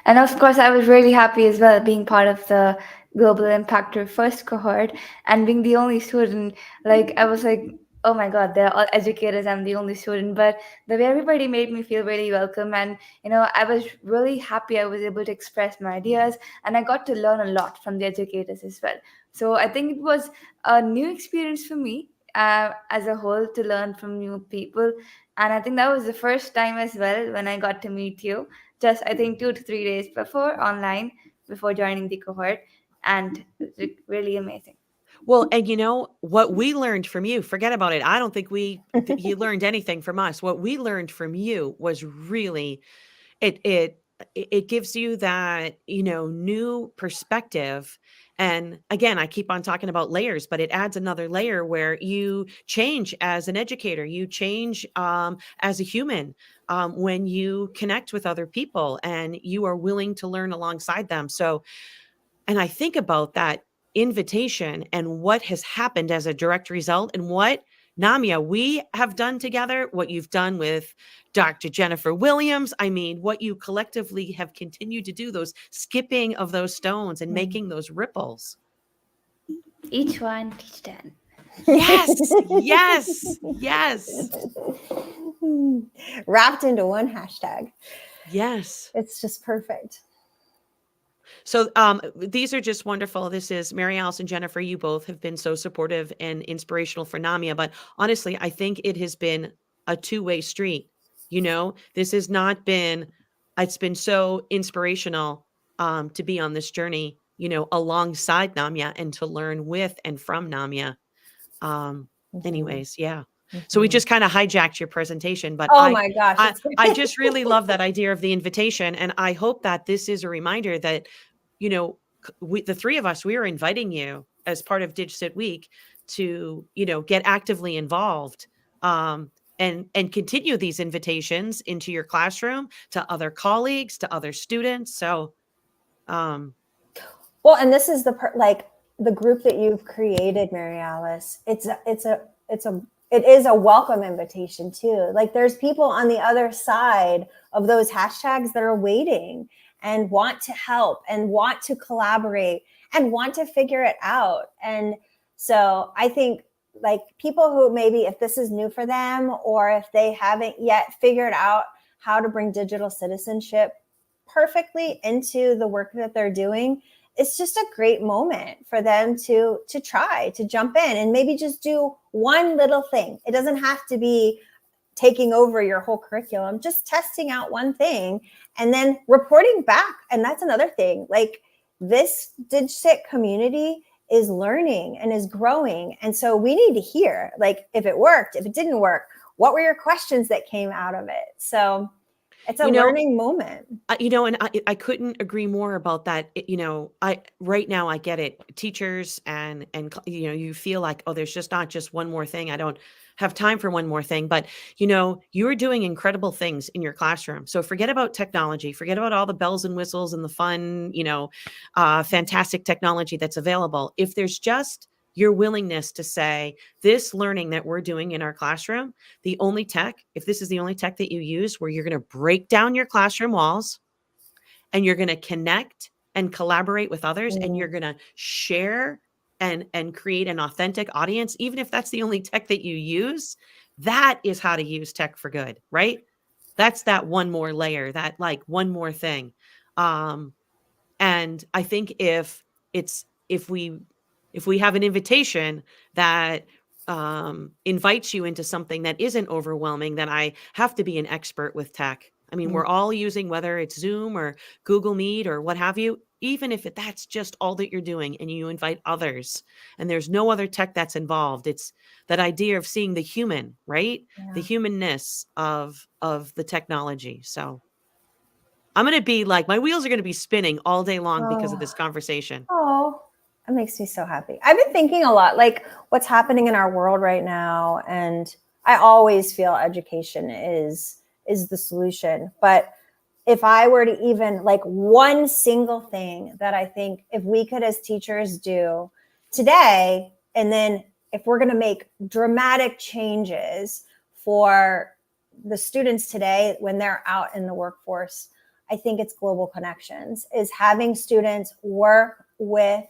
And of course, I was really happy as well being part of the Global Impactor first cohort and being the only student. Like, I was like, oh my God, they're all educators. I'm the only student. But the way everybody made me feel really welcome. And, I was really happy I was able to express my ideas. And I got to learn a lot from the educators as well. So I think it was a new experience for me as a whole to learn from new people. And I think that was the first time as well when I got to meet you just I think 2 to 3 days before online before joining the cohort, and it's really amazing. Well, and what we learned from you, forget about it. I don't think you learned anything from us. What we learned from you was really, it gives you that, new perspective. And again, I keep on talking about layers, but it adds another layer where you change as an educator, you change as a human when you connect with other people and you are willing to learn alongside them. So, and I think about that invitation and what has happened as a direct result and what Namya, we have done together, what you've done with Dr. Jennifer Williams. I mean, what you collectively have continued to do, those skipping of those stones and making those ripples. Each one, teach 10. Yes, yes, yes. Wrapped into one hashtag. Yes. It's just perfect. So these are just wonderful. This is Mary Alice and Jennifer. You both have been so supportive and inspirational for Namya. But honestly, I think it has been a two-way street. This has not been, it's been so inspirational to be on this journey, alongside Namya and to learn with and from Namya. Anyways, yeah. So we just kind of hijacked your presentation, but my gosh, I just really love that idea of the invitation. And I hope that this is a reminder that, the three of us, we are inviting you as part of DigCit Week to, get actively involved and continue these invitations into your classroom, to other colleagues, to other students. So, well, and this is the group that you've created, Mary Alice. It is a welcome invitation too. Like there's people on the other side of those hashtags that are waiting and want to help and want to collaborate and want to figure it out. And so I think like people who maybe if this is new for them or if they haven't yet figured out how to bring digital citizenship perfectly into the work that they're doing, it's just a great moment for them to try to jump in and maybe just do one little thing. It doesn't have to be taking over your whole curriculum, just testing out one thing and then reporting back. And that's another thing. Like this DigCit community is learning and is growing. And so we need to hear like if it worked, if it didn't work, what were your questions that came out of it? So it's a learning moment. And I couldn't agree more about that. Right now I get it. Teachers and you feel like, oh, there's just not just one more thing. I don't have time for one more thing, but you are doing incredible things in your classroom. So forget about technology, forget about all the bells and whistles and the fun, fantastic technology that's available. If there's just your willingness to say, this learning that we're doing in our classroom, the only tech, if this is the only tech that you use, where you're going to break down your classroom walls and you're going to connect and collaborate with others, and you're going to share and create an authentic audience, even if that's the only tech that you use, that is how to use tech for good, right? That's that one more layer, that like one more thing. And I think if we have an invitation that invites you into something that isn't overwhelming, then I have to be an expert with tech. I mean, we're all using, whether it's Zoom or Google Meet or what have you, even if that's just all that you're doing and you invite others and there's no other tech that's involved. It's that idea of seeing the human, right? Yeah. The humanness of the technology. So I'm going to be like, my wheels are going to be spinning all day long because of this conversation. Oh, that makes me so happy. I've been thinking a lot, like what's happening in our world right now. And I always feel education is the solution. But if I were to even like one single thing that I think if we could as teachers do today, and then if we're going to make dramatic changes for the students today when they're out in the workforce, I think it's global connections, is having students work with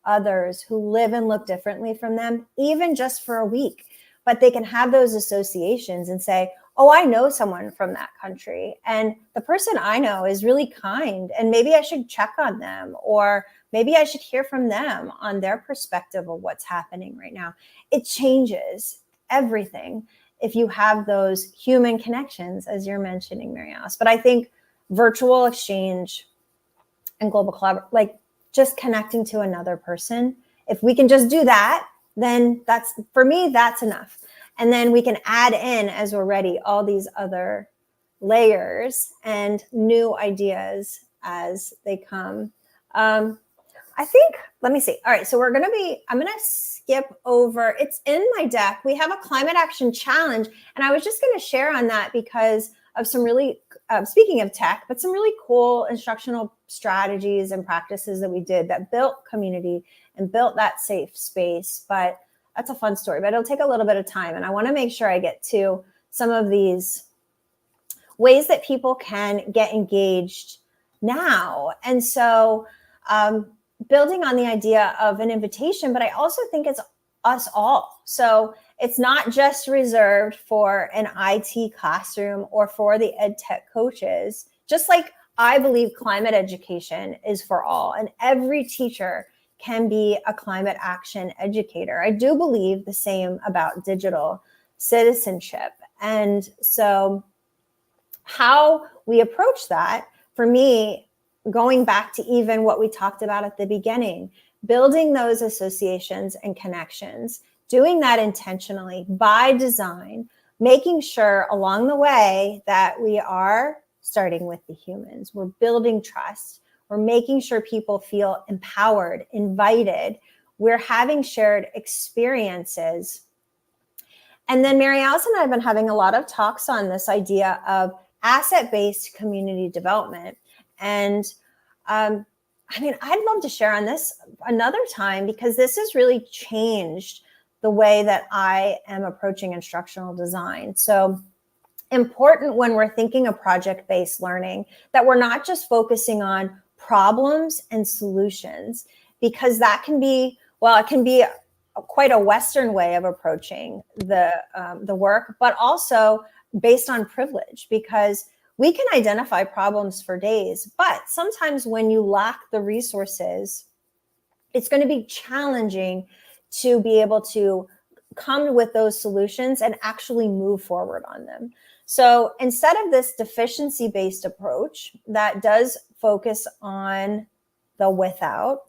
others who live and look differently from them, even just for a week. But they can have those associations and say, oh, I know someone from that country, and the person I know is really kind, and maybe I should check on them, or maybe I should hear from them on their perspective of what's happening right now. It changes everything if you have those human connections, as you're mentioning, Mary Alice. But I think virtual exchange and global collaboration, like just connecting to another person, if we can just do that, then that's, for me, that's enough. And then we can add in, as we're ready, all these other layers and new ideas as they come. I think, let me see. All right, so I'm going to skip over. It's in my deck. We have a climate action challenge. And I was just going to share on that because of some really, speaking of tech, but some really cool instructional strategies and practices that we did that built community and built that safe space. But that's a fun story, but it'll take a little bit of time. And I want to make sure I get to some of these ways that people can get engaged now. And so building on the idea of an invitation, but I also think it's us all. So it's not just reserved for an IT classroom or for the ed tech coaches, just like I believe climate education is for all, and every teacher can be a climate action educator. I do believe the same about digital citizenship. And so how we approach that, for me, going back to even what we talked about at the beginning, building those associations and connections, doing that intentionally by design, making sure along the way that we are starting with the humans, we're building trust, we're making sure people feel empowered, invited, we're having shared experiences. And then Mary Alice and I have been having a lot of talks on this idea of asset-based community development. And I mean, I'd love to share on this another time, because this has really changed the way that I am approaching instructional design. So important when we're thinking of project-based learning, that we're not just focusing on problems and solutions, because that can be, well, it can be quite a Western way of approaching the work, but also based on privilege, because we can identify problems for days, but sometimes when you lack the resources, it's going to be challenging to be able to come with those solutions and actually move forward on them. So instead of this deficiency-based approach that does focus on the without,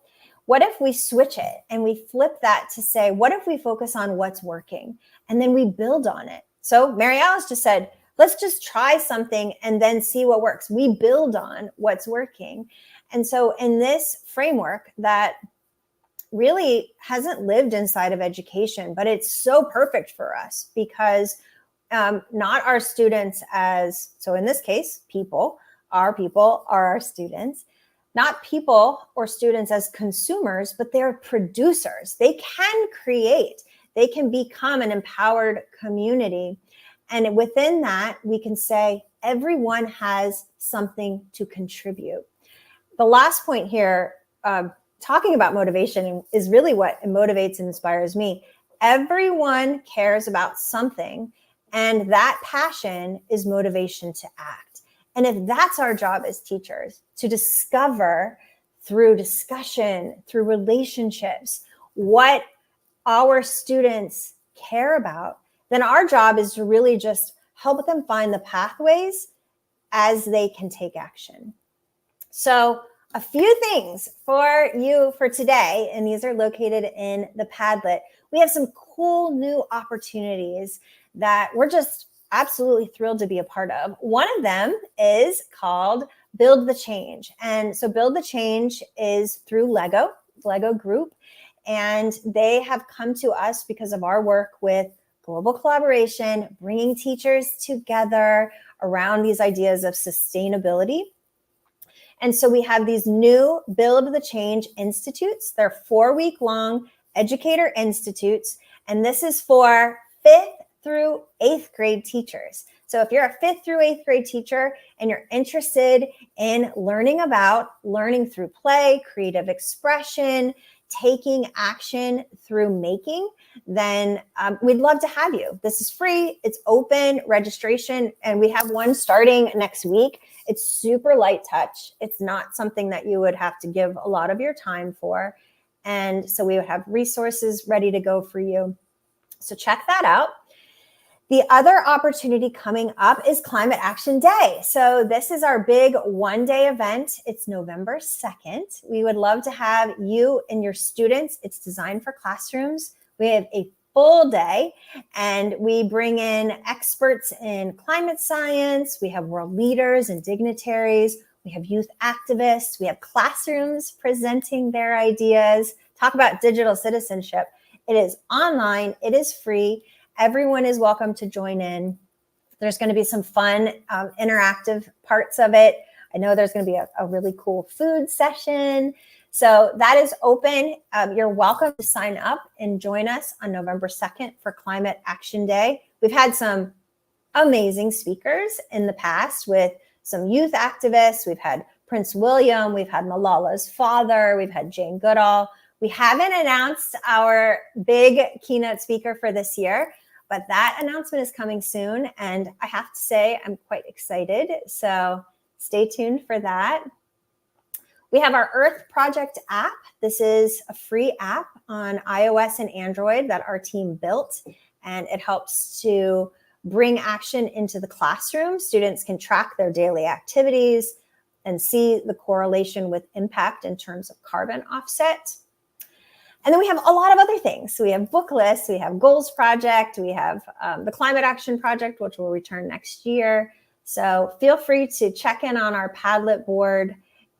what if we switch it and we flip that to say, what if we focus on what's working and then we build on it? So Mary Alice just said, let's just try something and then see what works. We build on what's working. And so in this framework that really hasn't lived inside of education, but it's so perfect for us, because not our students as, so in this case, our people are our students, not people or students as consumers, but they're producers. They can create, they can become an empowered community. And within that, we can say everyone has something to contribute. The last point here, talking about motivation, is really what motivates and inspires me. Everyone cares about something, and that passion is motivation to act. And if that's our job as teachers, to discover through discussion, through relationships, what our students care about, then our job is to really just help them find the pathways as they can take action. So a few things for you for today, and these are located in the Padlet. We have some cool new opportunities that we're just absolutely thrilled to be a part of. One of them is called Build the Change. And so Build the Change is through Lego Group. And they have come to us because of our work with global collaboration, bringing teachers together around these ideas of sustainability. And so we have these new Build the Change Institutes. They're 4-week-long educator institutes. And this is for 5th through 8th grade teachers. So if you're a 5th through 8th grade teacher and you're interested in learning through play, creative expression, taking action through making, then we'd love to have you. This is free. It's open registration. And we have one starting next week. It's super light touch. It's not something that you would have to give a lot of your time for. And so we would have resources ready to go for you. So check that out. The other opportunity coming up is Climate Action Day. So this is our big one-day event. It's November 2nd. We would love to have you and your students. It's designed for classrooms. We have a full day, and we bring in experts in climate science. We have world leaders and dignitaries. We have youth activists. We have classrooms presenting their ideas. Talk about digital citizenship. It is online. It is free. Everyone is welcome to join in. There's going to be some fun, interactive parts of it. I know there's going to be a really cool food session. So that is open. You're welcome to sign up and join us on November 2nd for Climate Action Day. We've had some amazing speakers in the past with some youth activists. We've had Prince William. We've had Malala's father. We've had Jane Goodall. We haven't announced our big keynote speaker for this year, but that announcement is coming soon. And I have to say, I'm quite excited. So stay tuned for that. We have our Earth Project app. This is a free app on iOS and Android that our team built, and it helps to bring action into the classroom. Students can track their daily activities and see the correlation with impact in terms of carbon offset. And then we have a lot of other things. So we have book lists, we have Goals Project, we have the Climate Action Project, which will return next year. So feel free to check in on our Padlet board,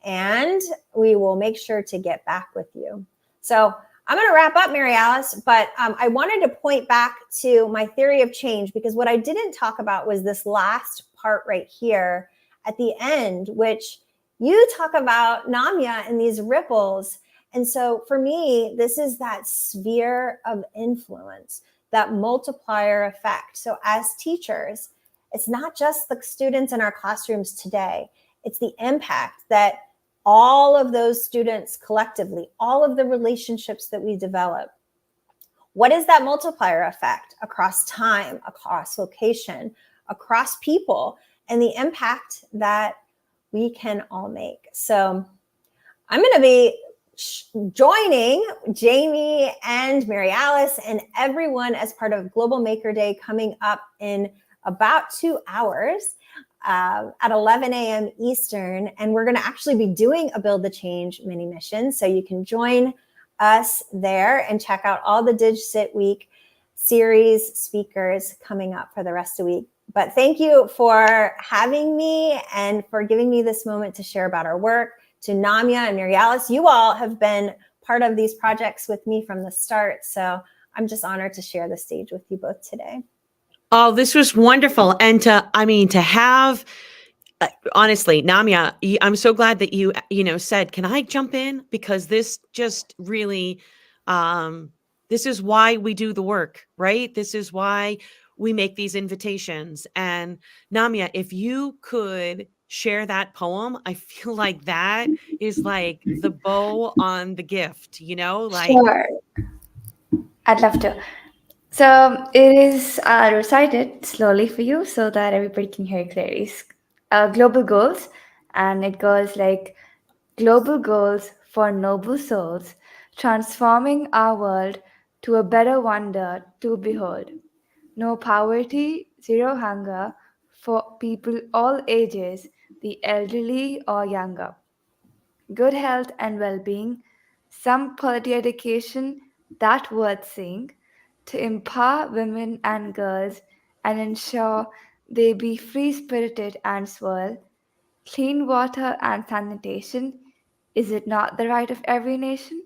and we will make sure to get back with you. So I'm going to wrap up, Mary Alice, but I wanted to point back to my theory of change, because what I didn't talk about was this last part right here at the end, which you talk about Namya and these ripples. And so for me, this is that sphere of influence, that multiplier effect. So as teachers, it's not just the students in our classrooms today. It's the impact that all of those students collectively, all of the relationships that we develop. What is that multiplier effect across time, across location, across people, and the impact that we can all make? So I'm going to be joining Jamie and Mary Alice and everyone as part of Global Maker Day coming up in about 2 hours. At 11 a.m. Eastern, and we're going to actually be doing a Build the Change mini mission. So you can join us there and check out all the DigCit Week series speakers coming up for the rest of the week. But thank you for having me and for giving me this moment to share about our work. To Namya and Mary Alice, you all have been part of these projects with me from the start. So I'm just honored to share the stage with you both today. Oh, this was wonderful. And to have honestly, Namya, I'm so glad that you said, can I jump in? Because this just really, this is why we do the work, right? This is why we make these invitations. And Namya, if you could share that poem, I feel like that is like the bow on the gift, like, Sure, I'd love to. So it is recited slowly for you so that everybody can hear clearly. Global goals, and it goes like global goals for noble souls, transforming our world to a better wonder to behold. No poverty, zero hunger for people all ages, the elderly or younger. Good health and well being, some quality education that worth seeing, to empower women and girls and ensure they be free spirited and swirl. Clean water and sanitation, is it not the right of every nation?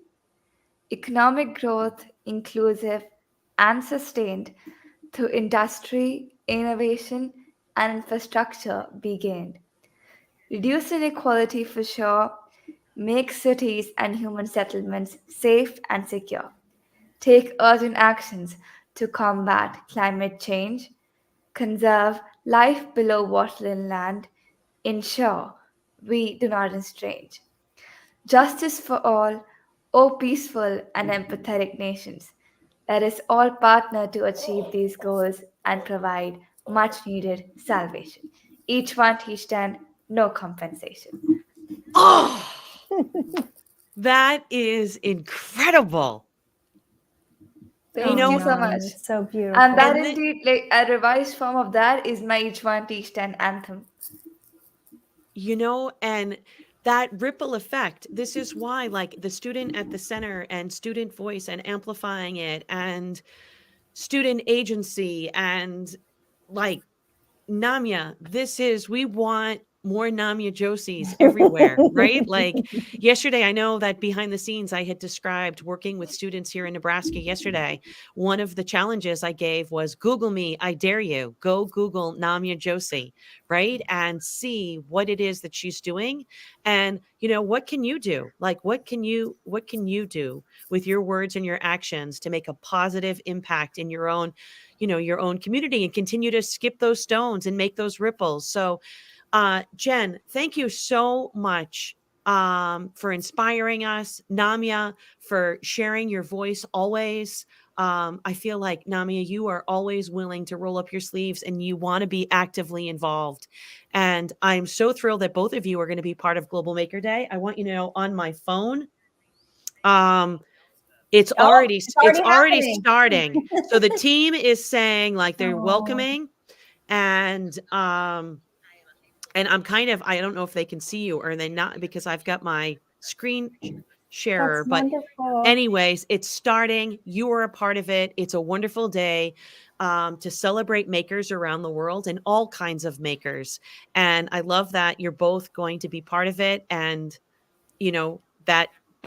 Economic growth, inclusive and sustained, through industry, innovation, and infrastructure be gained. Reduce inequality for sure, make cities and human settlements safe and secure. Take urgent actions to combat climate change, conserve life below waterland land, ensure we do not estrange. Justice for all, O peaceful and empathetic nations. Let us all partner to achieve these goals and provide much needed salvation. Each one teach 10, no compensation. oh, that is incredible. Thank you so much. It's so beautiful. And that And indeed, like a revised form of that is my Each One Teach 10 anthem. and that ripple effect, this is why, like, the student at the center and student voice and amplifying it and student agency and, like, Namya, we want more Namya Josies everywhere, right? Like, yesterday, I know that behind the scenes, I had described working with students here in Nebraska yesterday. One of the challenges I gave was Google me, I dare you. Go Google Namya Josie, right? And see what it is that she's doing. And, what can you do? Like, what can you do with your words and your actions to make a positive impact in your own community and continue to skip those stones and make those ripples. So, Jen, thank you so much for inspiring us. Namya, for sharing your voice always. I feel like, Namya, you are always willing to roll up your sleeves and you want to be actively involved. And I'm so thrilled that both of you are going to be part of Global Maker Day. I want you to know, on my phone, it's already happening. starting. So the team is saying, like, they're Oh. welcoming, and I'm kind of, I don't know if they can see you or they not, because I've got my screen sharer, That's but wonderful. anyways, it's starting. You are a part of it. It's a wonderful day to celebrate makers around the world and all kinds of makers. And I love that you're both going to be part of it. And,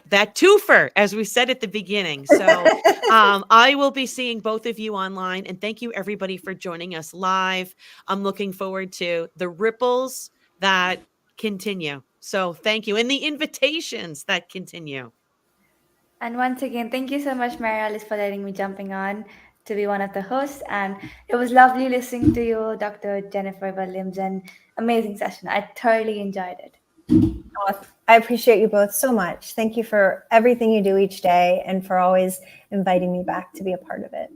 that twofer, as we said at the beginning. So I will be seeing both of you online. And thank you, everybody, for joining us live. I'm looking forward to the ripples that continue. So thank you. And the invitations that continue. And once again, thank you so much, Mary Alice, for letting me jumping on to be one of the hosts. And it was lovely listening to you, Dr. Jennifer Williams, and amazing session. I thoroughly enjoyed it. I appreciate you both so much. Thank you for everything you do each day and for always inviting me back to be a part of it.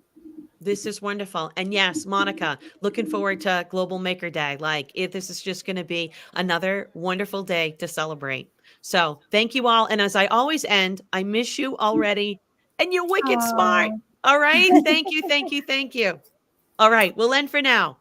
This is wonderful. And yes, Monica, looking forward to Global Maker Day. Like, this is just going to be another wonderful day to celebrate. So thank you all. And as I always end, I miss you already. And you're wicked smart. All right. Thank you. Thank you. Thank you. All right. We'll end for now.